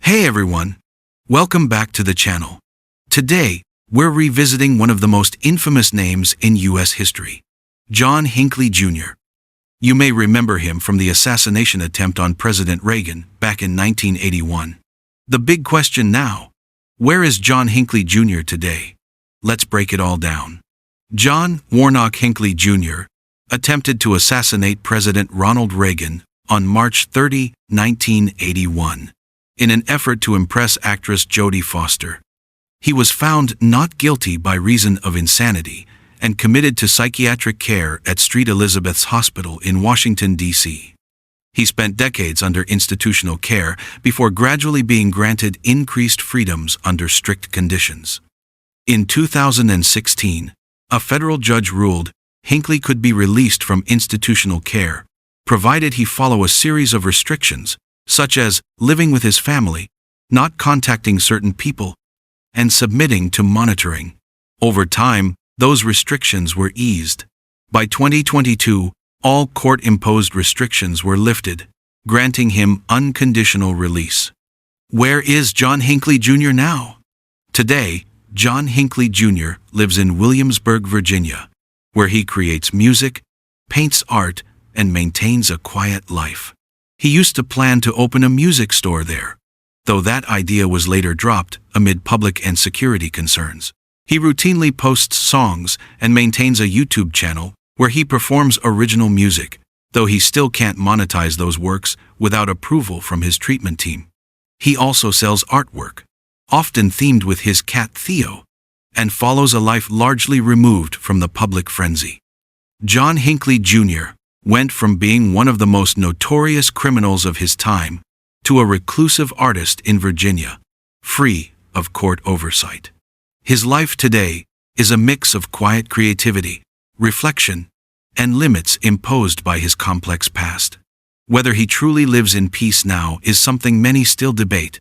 Hey everyone! Welcome back to the channel. Today, we're revisiting one of the most infamous names in U.S. history, John Hinckley Jr. You may remember him from the assassination attempt on President Reagan back in 1981. The big question now, where is John Hinckley Jr. today? Let's break it all down. John Warnock Hinckley Jr. attempted to assassinate President Ronald Reagan on March 30, 1981. In an effort to impress actress Jodie Foster. He was found not guilty by reason of insanity and committed to psychiatric care at St. Elizabeth's Hospital in Washington, D.C. He spent decades under institutional care before gradually being granted increased freedoms under strict conditions. In 2016, a federal judge ruled Hinckley could be released from institutional care, provided he follow a series of restrictions, such as living with his family, not contacting certain people, and submitting to monitoring. Over time, those restrictions were eased. By 2022, all court-imposed restrictions were lifted, granting him unconditional release. Where is John Hinckley Jr. now? Today, John Hinckley Jr. lives in Williamsburg, Virginia, where he creates music, paints art, and maintains a quiet life. He used to plan to open a music store there, though that idea was later dropped amid public and security concerns. He routinely posts songs and maintains a YouTube channel where he performs original music, though he still can't monetize those works without approval from his treatment team. He also sells artwork, often themed with his cat Theo, and follows a life largely removed from the public frenzy. John Hinckley Jr. went from being one of the most notorious criminals of his time to a reclusive artist in Virginia, free of court oversight. His life today is a mix of quiet creativity, reflection, and limits imposed by his complex past. Whether he truly lives in peace now is something many still debate,